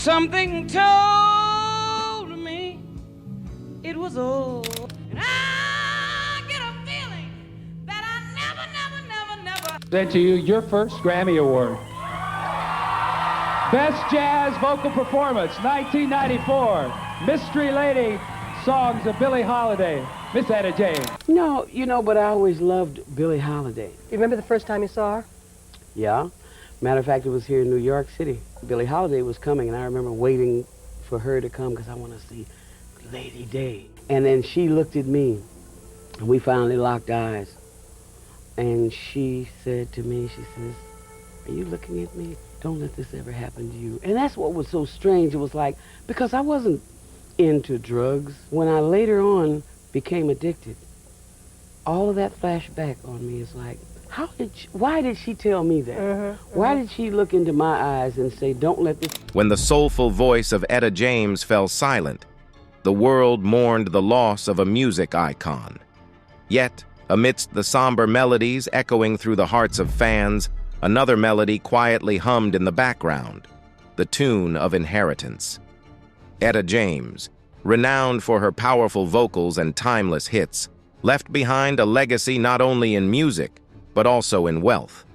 Something told me it was over. And I get a feeling that I never. Present to you your first Grammy Award. Best Jazz Vocal Performance, 1994. Mystery Lady, songs of Billie Holiday. Miss Etta James. No, but I always loved Billie Holiday. You remember the first time you saw her? Yeah. Matter of fact, it was here in New York City. Billie Holiday was coming, and I remember waiting for her to come because I want to see Lady Day. And then she looked at me, and we finally locked eyes. And she said to me, she says, "Are you looking at me? Don't let this ever happen to you." And that's what was so strange. It was like, because I wasn't into drugs. When I later on became addicted, all of that flashed back on me. It's like, why did she tell me that? Why did she look into my eyes and say, "Don't let this..." When the soulful voice of Etta James fell silent, the world mourned the loss of a music icon. Yet, amidst the somber melodies echoing through the hearts of fans, another melody quietly hummed in the background, the tune of Inheritance. Etta James, renowned for her powerful vocals and timeless hits, left behind a legacy not only in music, but also in wealth.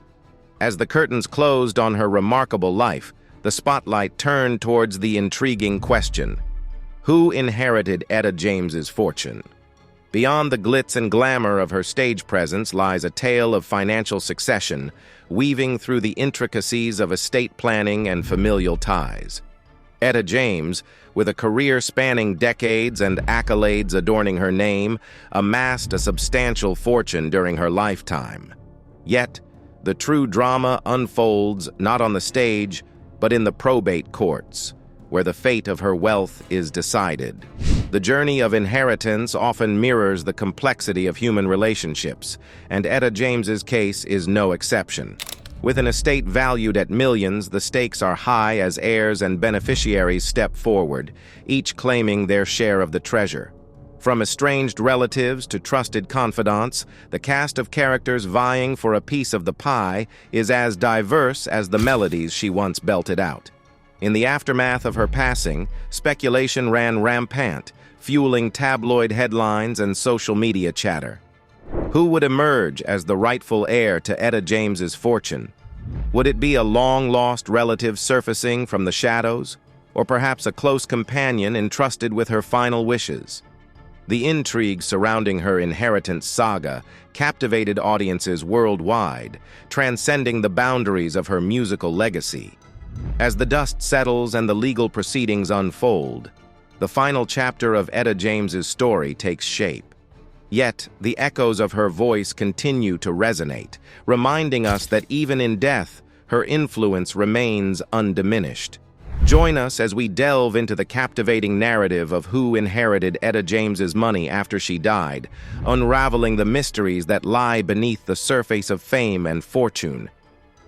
As the curtains closed on her remarkable life, the spotlight turned towards the intriguing question: who inherited Etta James's fortune? Beyond the glitz and glamour of her stage presence lies a tale of financial succession, weaving through the intricacies of estate planning and familial ties. Etta James, with a career spanning decades and accolades adorning her name, amassed a substantial fortune during her lifetime. Yet, the true drama unfolds not on the stage, but in the probate courts, where the fate of her wealth is decided. The journey of inheritance often mirrors the complexity of human relationships, and Etta James's case is no exception. With an estate valued at millions, the stakes are high as heirs and beneficiaries step forward, each claiming their share of the treasure. From estranged relatives to trusted confidants, the cast of characters vying for a piece of the pie is as diverse as the melodies she once belted out. In the aftermath of her passing, speculation ran rampant, fueling tabloid headlines and social media chatter. Who would emerge as the rightful heir to Etta James's fortune? Would it be a long-lost relative surfacing from the shadows, or perhaps a close companion entrusted with her final wishes? The intrigue surrounding her inheritance saga captivated audiences worldwide, transcending the boundaries of her musical legacy. As the dust settles and the legal proceedings unfold, the final chapter of Etta James's story takes shape. Yet, the echoes of her voice continue to resonate, reminding us that even in death, her influence remains undiminished. Join us as we delve into the captivating narrative of who inherited Etta James's money after she died, unraveling the mysteries that lie beneath the surface of fame and fortune.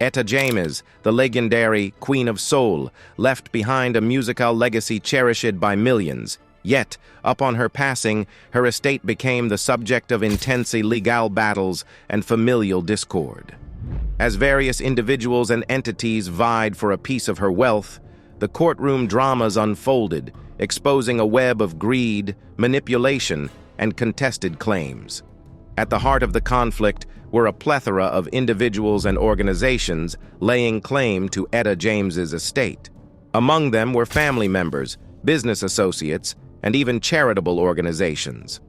Etta James, the legendary Queen of Soul, left behind a musical legacy cherished by millions. Yet, upon her passing, her estate became the subject of intense legal battles and familial discord. As various individuals and entities vied for a piece of her wealth, the courtroom dramas unfolded, exposing a web of greed, manipulation, and contested claims. At the heart of the conflict were a plethora of individuals and organizations laying claim to Etta James's estate. Among them were family members, business associates, and even charitable organizations.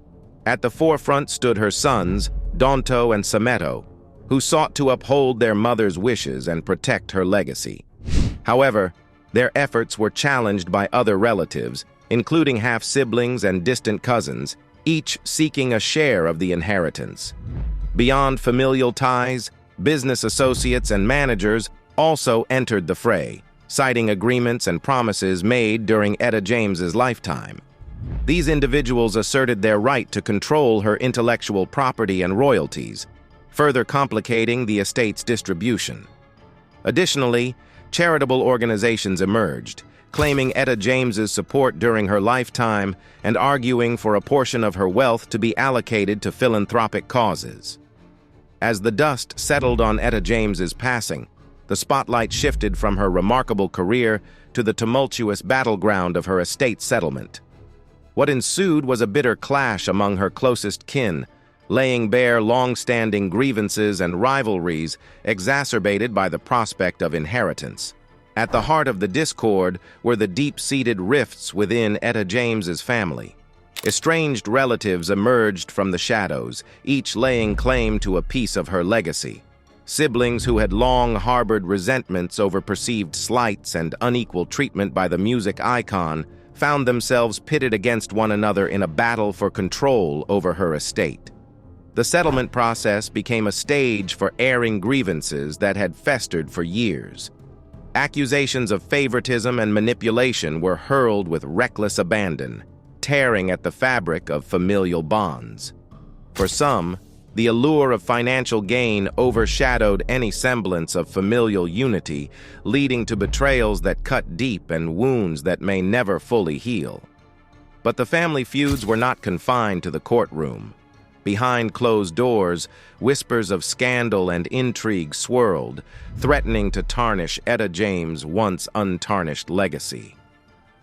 At the forefront stood her sons, Donto and Sametto, who sought to uphold their mother's wishes and protect her legacy. However, their efforts were challenged by other relatives, including half-siblings and distant cousins, each seeking a share of the inheritance. Beyond familial ties, business associates and managers also entered the fray, citing agreements and promises made during Etta James's lifetime. These individuals asserted their right to control her intellectual property and royalties, further complicating the estate's distribution. Additionally, charitable organizations emerged, claiming Etta James's support during her lifetime and arguing for a portion of her wealth to be allocated to philanthropic causes. As the dust settled on Etta James's passing, the spotlight shifted from her remarkable career to the tumultuous battleground of her estate settlement. What ensued was a bitter clash among her closest kin, laying bare long-standing grievances and rivalries exacerbated by the prospect of inheritance. At the heart of the discord were the deep-seated rifts within Etta James's family. Estranged relatives emerged from the shadows, each laying claim to a piece of her legacy. Siblings who had long harbored resentments over perceived slights and unequal treatment by the music icon found themselves pitted against one another in a battle for control over her estate. The settlement process became a stage for airing grievances that had festered for years. Accusations of favoritism and manipulation were hurled with reckless abandon, tearing at the fabric of familial bonds. For some, the allure of financial gain overshadowed any semblance of familial unity, leading to betrayals that cut deep and wounds that may never fully heal. But the family feuds were not confined to the courtroom. Behind closed doors, whispers of scandal and intrigue swirled, threatening to tarnish Etta James' once untarnished legacy.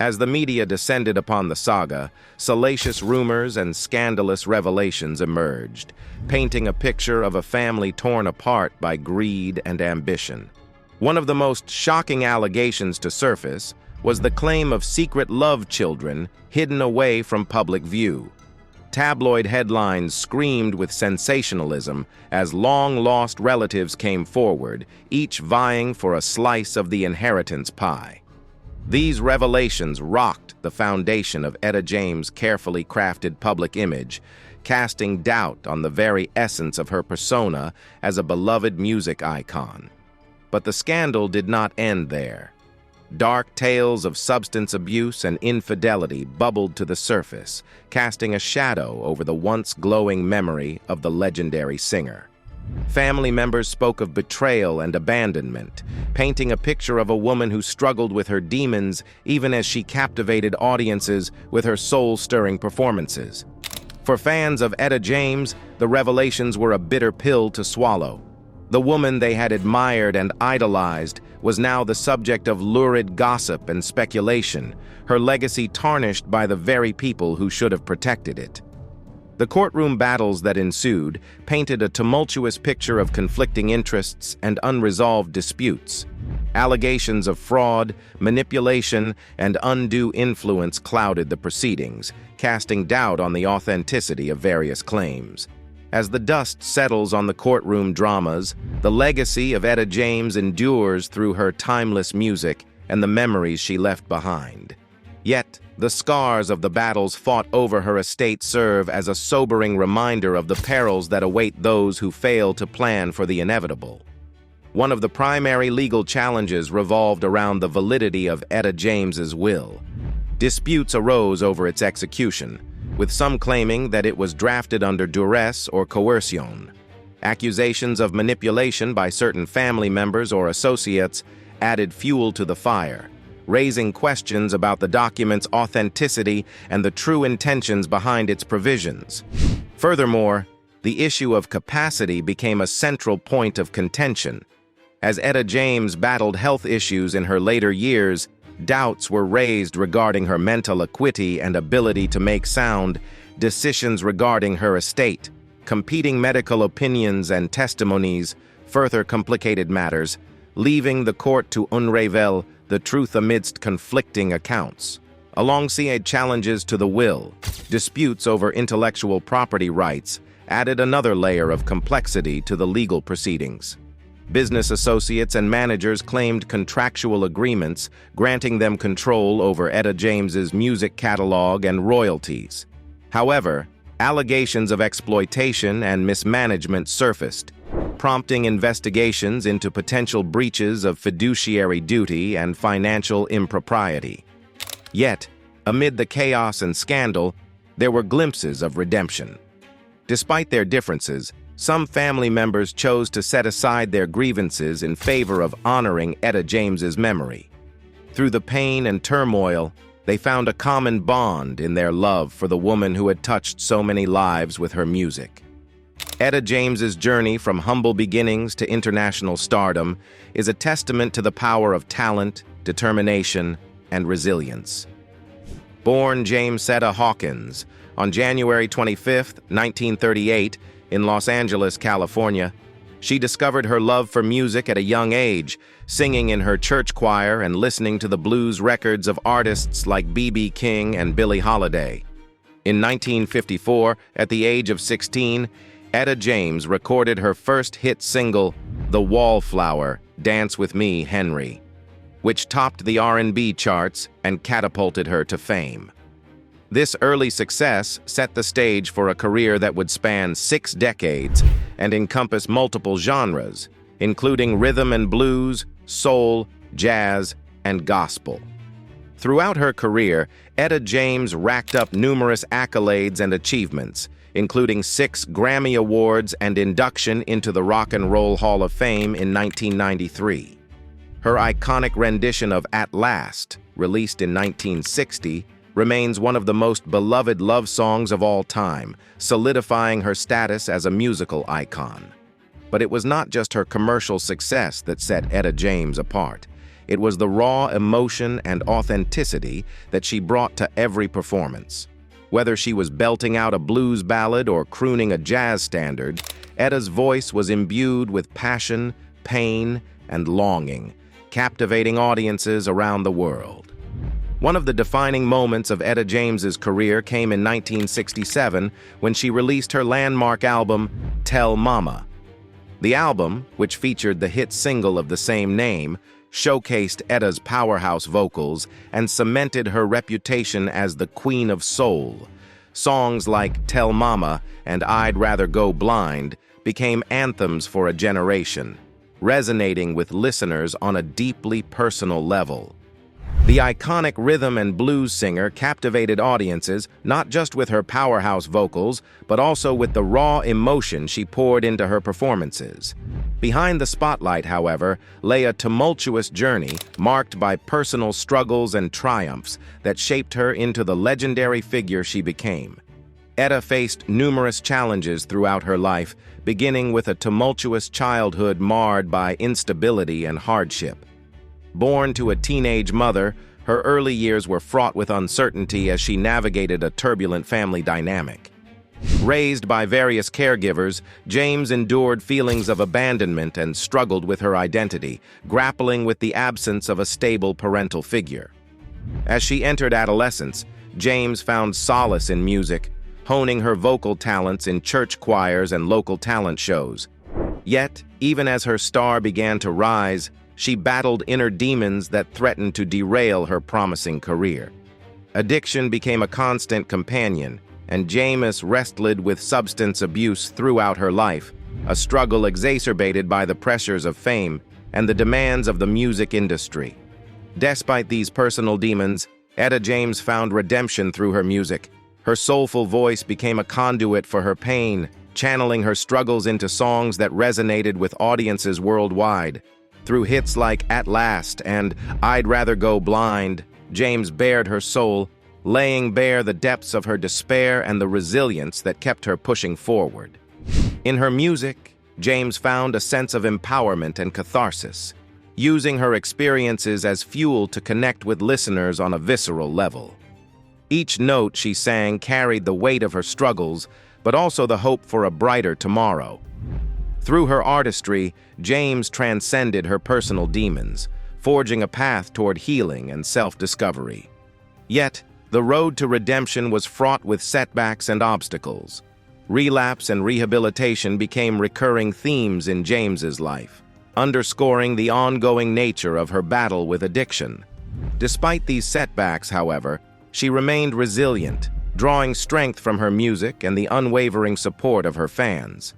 As the media descended upon the saga, salacious rumors and scandalous revelations emerged, painting a picture of a family torn apart by greed and ambition. One of the most shocking allegations to surface was the claim of secret love children hidden away from public view. Tabloid headlines screamed with sensationalism as long-lost relatives came forward, each vying for a slice of the inheritance pie. These revelations rocked the foundation of Etta James' carefully crafted public image, casting doubt on the very essence of her persona as a beloved music icon. But the scandal did not end there. Dark tales of substance abuse and infidelity bubbled to the surface, casting a shadow over the once glowing memory of the legendary singer. Family members spoke of betrayal and abandonment, painting a picture of a woman who struggled with her demons even as she captivated audiences with her soul-stirring performances. For fans of Etta James, the revelations were a bitter pill to swallow. The woman they had admired and idolized was now the subject of lurid gossip and speculation, her legacy tarnished by the very people who should have protected it. The courtroom battles that ensued painted a tumultuous picture of conflicting interests and unresolved disputes. Allegations of fraud, manipulation, and undue influence clouded the proceedings, casting doubt on the authenticity of various claims. As the dust settles on the courtroom dramas, the legacy of Etta James endures through her timeless music and the memories she left behind. Yet, the scars of the battles fought over her estate serve as a sobering reminder of the perils that await those who fail to plan for the inevitable. One of the primary legal challenges revolved around the validity of Etta James's will. Disputes arose over its execution, with some claiming that it was drafted under duress or coercion. Accusations of manipulation by certain family members or associates added fuel to the fire, raising questions about the document's authenticity and the true intentions behind its provisions. Furthermore, the issue of capacity became a central point of contention. As Etta James battled health issues in her later years, doubts were raised regarding her mental acuity and ability to make sound decisions regarding her estate. Competing medical opinions and testimonies further complicated matters, leaving the court to unravel the truth amidst conflicting accounts. Alongside challenges to the will, disputes over intellectual property rights added another layer of complexity to the legal proceedings. Business associates and managers claimed contractual agreements granting them control over Etta James's music catalog and royalties. However, allegations of exploitation and mismanagement surfaced, prompting investigations into potential breaches of fiduciary duty and financial impropriety. Yet, amid the chaos and scandal, there were glimpses of redemption. Despite their differences, some family members chose to set aside their grievances in favor of honoring Etta James's memory. Through the pain and turmoil, they found a common bond in their love for the woman who had touched so many lives with her music. Etta James's journey from humble beginnings to international stardom is a testament to the power of talent, determination, and resilience. Born Jamesetta Hawkins on January 25, 1938, in Los Angeles, California, she discovered her love for music at a young age, singing in her church choir and listening to the blues records of artists like B.B. King and Billie Holiday. In 1954, at the age of 16, Etta James recorded her first hit single, The Wallflower, Dance With Me, Henry, which topped the R&B charts and catapulted her to fame. This early success set the stage for a career that would span 6 decades and encompass multiple genres, including rhythm and blues, soul, jazz, and gospel. Throughout her career, Etta James racked up numerous accolades and achievements, including 6 Grammy Awards and induction into the Rock and Roll Hall of Fame in 1993. Her iconic rendition of At Last, released in 1960, remains one of the most beloved love songs of all time, solidifying her status as a musical icon. But it was not just her commercial success that set Etta James apart. It was the raw emotion and authenticity that she brought to every performance. Whether she was belting out a blues ballad or crooning a jazz standard, Etta's voice was imbued with passion, pain, and longing, captivating audiences around the world. One of the defining moments of Etta James's career came in 1967 when she released her landmark album, Tell Mama. The album, which featured the hit single of the same name, showcased Etta's powerhouse vocals and cemented her reputation as the Queen of Soul. Songs like Tell Mama and I'd Rather Go Blind became anthems for a generation, resonating with listeners on a deeply personal level. The iconic rhythm and blues singer captivated audiences not just with her powerhouse vocals, but also with the raw emotion she poured into her performances. Behind the spotlight, however, lay a tumultuous journey marked by personal struggles and triumphs that shaped her into the legendary figure she became. Etta faced numerous challenges throughout her life, beginning with a tumultuous childhood marred by instability and hardship. Born to a teenage mother, her early years were fraught with uncertainty as she navigated a turbulent family dynamic. Raised by various caregivers, James endured feelings of abandonment and struggled with her identity, grappling with the absence of a stable parental figure. As she entered adolescence, James found solace in music, honing her vocal talents in church choirs and local talent shows. Yet, even as her star began to rise, she battled inner demons that threatened to derail her promising career. Addiction became a constant companion, and James wrestled with substance abuse throughout her life, a struggle exacerbated by the pressures of fame and the demands of the music industry. Despite these personal demons, Etta James found redemption through her music. Her soulful voice became a conduit for her pain, channeling her struggles into songs that resonated with audiences worldwide. Through hits like At Last and I'd Rather Go Blind, James bared her soul, laying bare the depths of her despair and the resilience that kept her pushing forward. In her music, James found a sense of empowerment and catharsis, using her experiences as fuel to connect with listeners on a visceral level. Each note she sang carried the weight of her struggles, but also the hope for a brighter tomorrow. Through her artistry, James transcended her personal demons, forging a path toward healing and self-discovery. Yet, the road to redemption was fraught with setbacks and obstacles. Relapse and rehabilitation became recurring themes in James's life, underscoring the ongoing nature of her battle with addiction. Despite these setbacks, however, she remained resilient, drawing strength from her music and the unwavering support of her fans.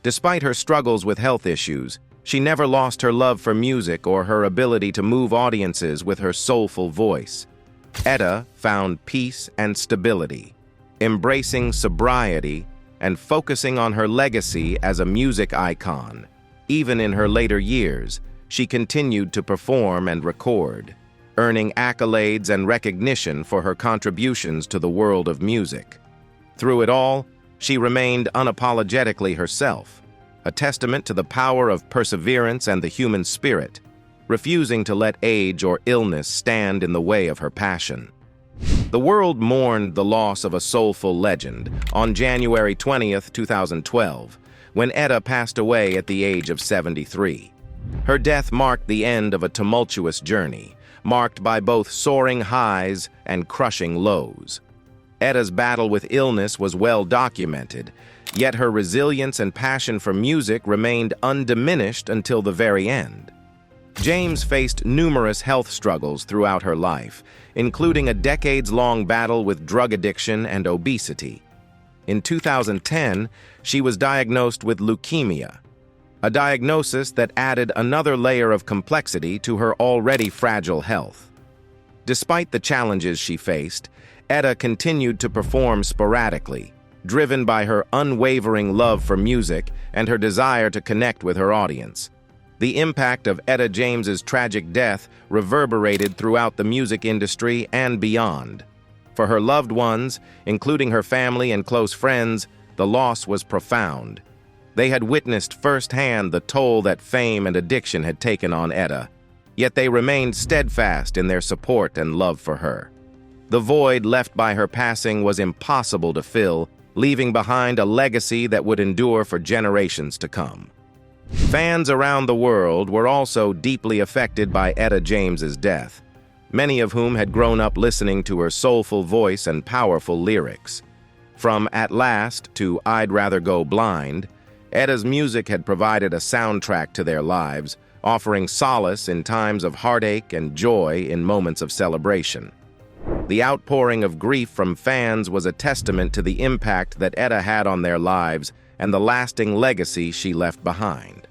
Despite her struggles with health issues, she never lost her love for music or her ability to move audiences with her soulful voice. Etta found peace and stability, embracing sobriety and focusing on her legacy as a music icon. Even in her later years, she continued to perform and record, earning accolades and recognition for her contributions to the world of music. Through it all, she remained unapologetically herself, a testament to the power of perseverance and the human spirit. refusing to let age or illness stand in the way of her passion. The world mourned the loss of a soulful legend on January 20th, 2012, when Etta passed away at the age of 73. Her death marked the end of a tumultuous journey, marked by both soaring highs and crushing lows. Etta's battle with illness was well documented, yet her resilience and passion for music remained undiminished until the very end. James faced numerous health struggles throughout her life, including a decades-long battle with drug addiction and obesity. In 2010, she was diagnosed with leukemia, a diagnosis that added another layer of complexity to her already fragile health. Despite the challenges she faced, Etta continued to perform sporadically, driven by her unwavering love for music and her desire to connect with her audience. The impact of Etta James's tragic death reverberated throughout the music industry and beyond. For her loved ones, including her family and close friends, the loss was profound. They had witnessed firsthand the toll that fame and addiction had taken on Etta, yet they remained steadfast in their support and love for her. The void left by her passing was impossible to fill, leaving behind a legacy that would endure for generations to come. Fans around the world were also deeply affected by Etta James's death, many of whom had grown up listening to her soulful voice and powerful lyrics. From At Last to I'd Rather Go Blind, Etta's music had provided a soundtrack to their lives, offering solace in times of heartache and joy in moments of celebration. The outpouring of grief from fans was a testament to the impact that Etta had on their lives and the lasting legacy she left behind.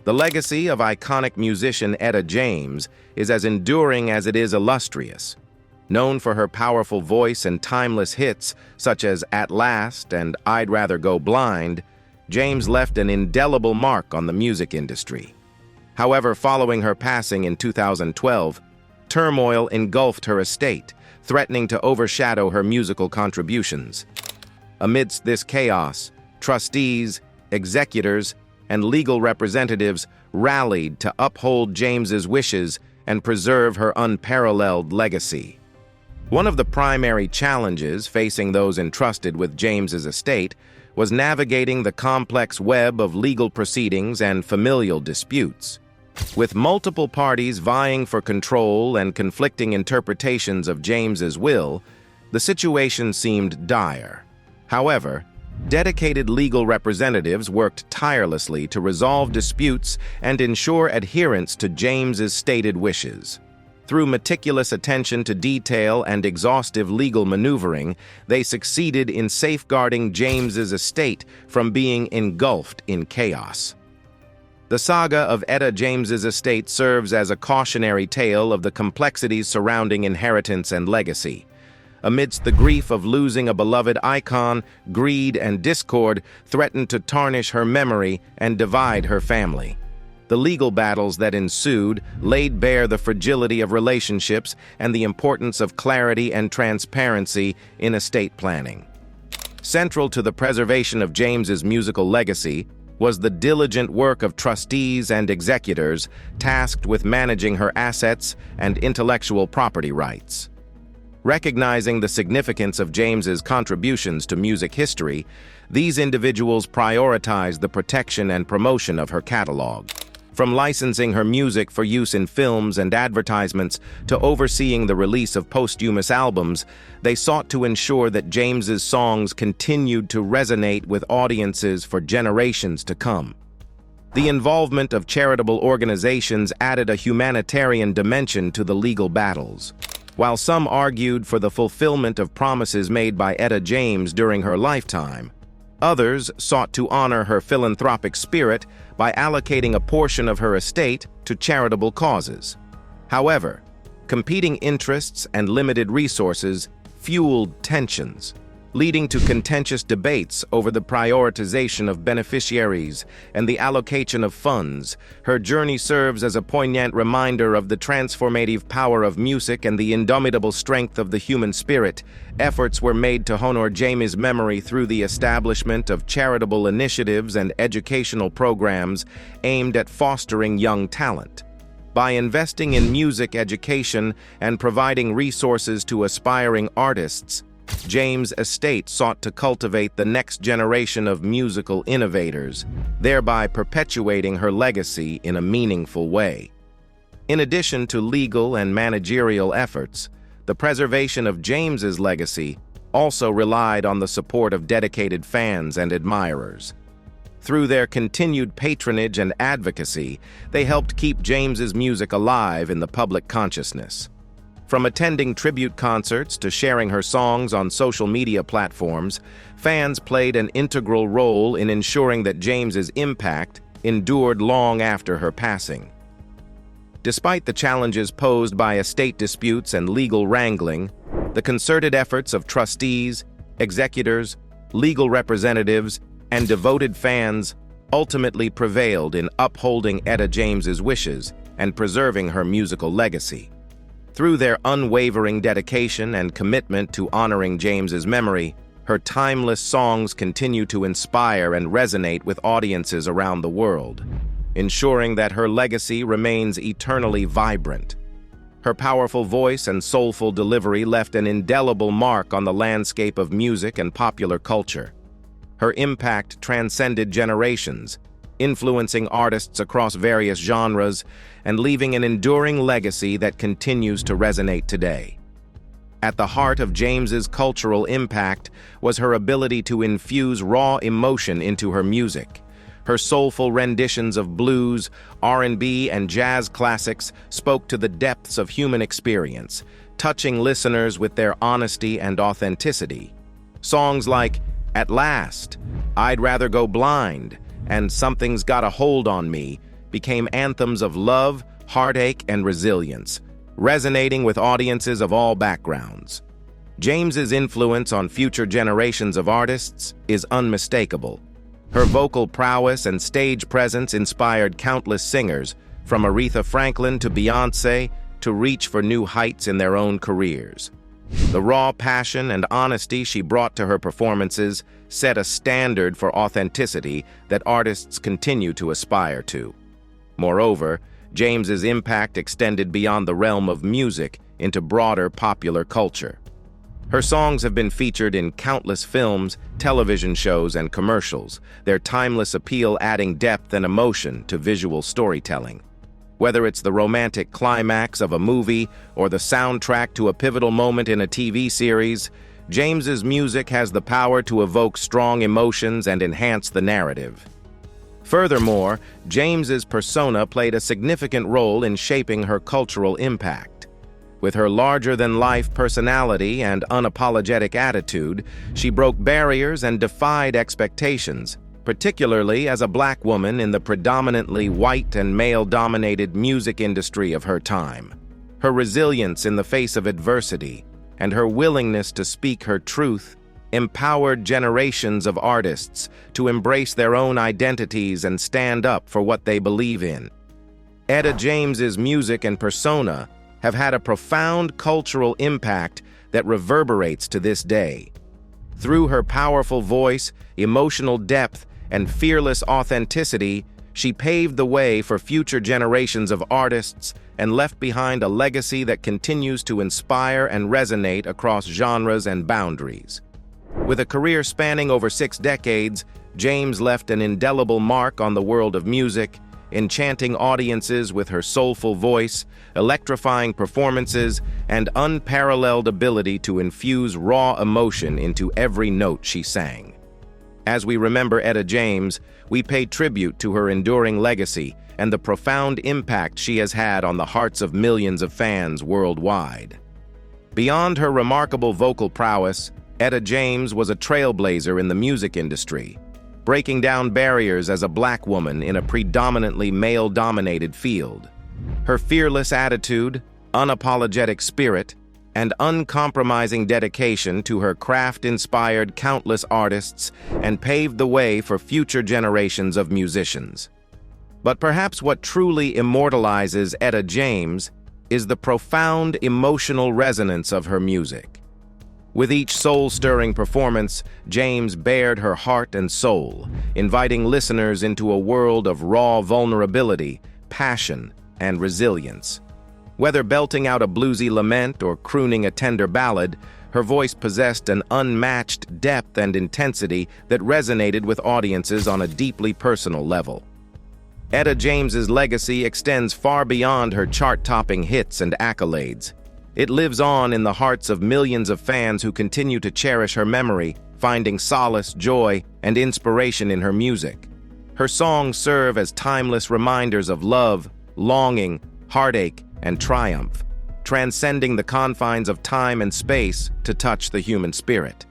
The legacy of iconic musician Etta James is as enduring as it is illustrious. Known for her powerful voice and timeless hits such as At Last and I'd Rather Go Blind, James left an indelible mark on the music industry. However, following her passing in 2012, turmoil engulfed her estate, threatening to overshadow her musical contributions. Amidst this chaos, trustees, executors, and legal representatives rallied to uphold James's wishes and preserve her unparalleled legacy. One of the primary challenges facing those entrusted with James's estate was navigating the complex web of legal proceedings and familial disputes. With multiple parties vying for control and conflicting interpretations of James's will, the situation seemed dire. However, dedicated legal representatives worked tirelessly to resolve disputes and ensure adherence to James's stated wishes. Through meticulous attention to detail and exhaustive legal maneuvering, they succeeded in safeguarding James's estate from being engulfed in chaos. The saga of Etta James's estate serves as a cautionary tale of the complexities surrounding inheritance and legacy. Amidst the grief of losing a beloved icon, greed and discord threatened to tarnish her memory and divide her family. The legal battles that ensued laid bare the fragility of relationships and the importance of clarity and transparency in estate planning. Central to the preservation of James's musical legacy was the diligent work of trustees and executors tasked with managing her assets and intellectual property rights. Recognizing the significance of James's contributions to music history, these individuals prioritized the protection and promotion of her catalog. From licensing her music for use in films and advertisements to overseeing the release of posthumous albums, they sought to ensure that James's songs continued to resonate with audiences for generations to come. The involvement of charitable organizations added a humanitarian dimension to the legal battles. While some argued for the fulfillment of promises made by Etta James during her lifetime, others sought to honor her philanthropic spirit by allocating a portion of her estate to charitable causes. However, competing interests and limited resources fueled tensions, leading to contentious debates over the prioritization of beneficiaries and the allocation of funds. Her journey serves as a poignant reminder of the transformative power of music and the indomitable strength of the human spirit. Efforts were made to honor Jamie's memory through the establishment of charitable initiatives and educational programs aimed at fostering young talent. By investing in music education and providing resources to aspiring artists, James' estate sought to cultivate the next generation of musical innovators, thereby perpetuating her legacy in a meaningful way. In addition to legal and managerial efforts, the preservation of James's legacy also relied on the support of dedicated fans and admirers. Through their continued patronage and advocacy, they helped keep James's music alive in the public consciousness. From attending tribute concerts to sharing her songs on social media platforms, fans played an integral role in ensuring that James's impact endured long after her passing. Despite the challenges posed by estate disputes and legal wrangling, the concerted efforts of trustees, executors, legal representatives, and devoted fans ultimately prevailed in upholding Etta James's wishes and preserving her musical legacy. Through their unwavering dedication and commitment to honoring James's memory, her timeless songs continue to inspire and resonate with audiences around the world, ensuring that her legacy remains eternally vibrant. Her powerful voice and soulful delivery left an indelible mark on the landscape of music and popular culture. Her impact transcended generations, influencing artists across various genres and leaving an enduring legacy that continues to resonate today. At the heart of James's cultural impact was her ability to infuse raw emotion into her music. Her soulful renditions of blues, R&B, and jazz classics spoke to the depths of human experience, touching listeners with their honesty and authenticity. Songs like "At Last," "I'd Rather Go Blind," and "Something's Got a Hold on Me" became anthems of love, heartache, and resilience, resonating with audiences of all backgrounds. James's influence on future generations of artists is unmistakable. Her vocal prowess and stage presence inspired countless singers, from Aretha Franklin to Beyoncé, to reach for new heights in their own careers. The raw passion and honesty she brought to her performances set a standard for authenticity that artists continue to aspire to. Moreover, James's impact extended beyond the realm of music into broader popular culture. Her songs have been featured in countless films, television shows, and commercials, their timeless appeal adding depth and emotion to visual storytelling. Whether it's the romantic climax of a movie or the soundtrack to a pivotal moment in a TV series, James's music has the power to evoke strong emotions and enhance the narrative. Furthermore, James's persona played a significant role in shaping her cultural impact. With her larger-than-life personality and unapologetic attitude, she broke barriers and defied expectations, particularly as a Black woman in the predominantly white and male-dominated music industry of her time. Her resilience in the face of adversity and her willingness to speak her truth empowered generations of artists to embrace their own identities and stand up for what they believe in. Etta James's music and persona have had a profound cultural impact that reverberates to this day. Through her powerful voice, emotional depth, and fearless authenticity, she paved the way for future generations of artists and left behind a legacy that continues to inspire and resonate across genres and boundaries. With a career spanning over 6 decades, James left an indelible mark on the world of music, enchanting audiences with her soulful voice, electrifying performances, and unparalleled ability to infuse raw emotion into every note she sang. As we remember Etta James, we pay tribute to her enduring legacy and the profound impact she has had on the hearts of millions of fans worldwide. Beyond her remarkable vocal prowess, Etta James was a trailblazer in the music industry, breaking down barriers as a Black woman in a predominantly male-dominated field. Her fearless attitude, unapologetic spirit, and uncompromising dedication to her craft inspired countless artists and paved the way for future generations of musicians. But perhaps what truly immortalizes Etta James is the profound emotional resonance of her music. With each soul-stirring performance, James bared her heart and soul, inviting listeners into a world of raw vulnerability, passion, and resilience. Whether belting out a bluesy lament or crooning a tender ballad, her voice possessed an unmatched depth and intensity that resonated with audiences on a deeply personal level. Etta James's legacy extends far beyond her chart-topping hits and accolades. It lives on in the hearts of millions of fans who continue to cherish her memory, finding solace, joy, and inspiration in her music. Her songs serve as timeless reminders of love, longing, heartache, and triumph, transcending the confines of time and space to touch the human spirit.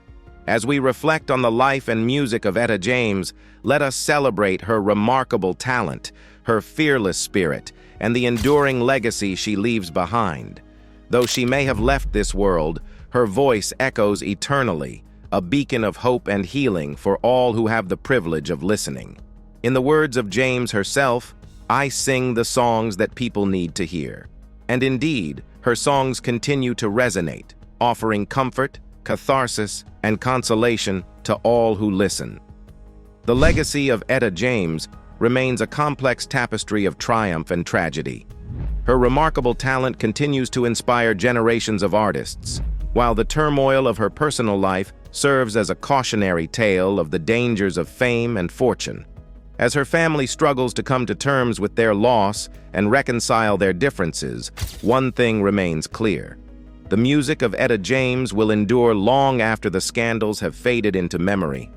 As we reflect on the life and music of Etta James, let us celebrate her remarkable talent, her fearless spirit, and the enduring legacy she leaves behind. Though she may have left this world, her voice echoes eternally, a beacon of hope and healing for all who have the privilege of listening. In the words of James herself, "I sing the songs that people need to hear." And indeed, her songs continue to resonate, offering comfort, catharsis, and consolation to all who listen. The legacy of Etta James remains a complex tapestry of triumph and tragedy. Her remarkable talent continues to inspire generations of artists, while the turmoil of her personal life serves as a cautionary tale of the dangers of fame and fortune. As her family struggles to come to terms with their loss and reconcile their differences, one thing remains clear. The music of Etta James will endure long after the scandals have faded into memory.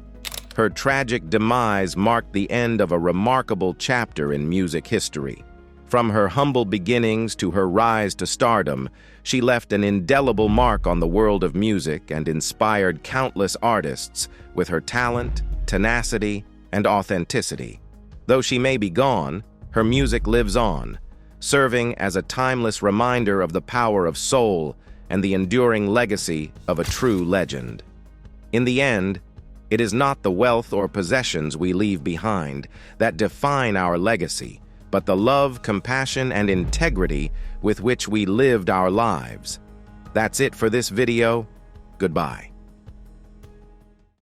Her tragic demise marked the end of a remarkable chapter in music history. From her humble beginnings to her rise to stardom, she left an indelible mark on the world of music and inspired countless artists with her talent, tenacity, and authenticity. Though she may be gone, her music lives on, serving as a timeless reminder of the power of soul and the enduring legacy of a true legend. In the end, it is not the wealth or possessions we leave behind that define our legacy, but the love, compassion, and integrity with which we lived our lives. That's it for this video. Goodbye.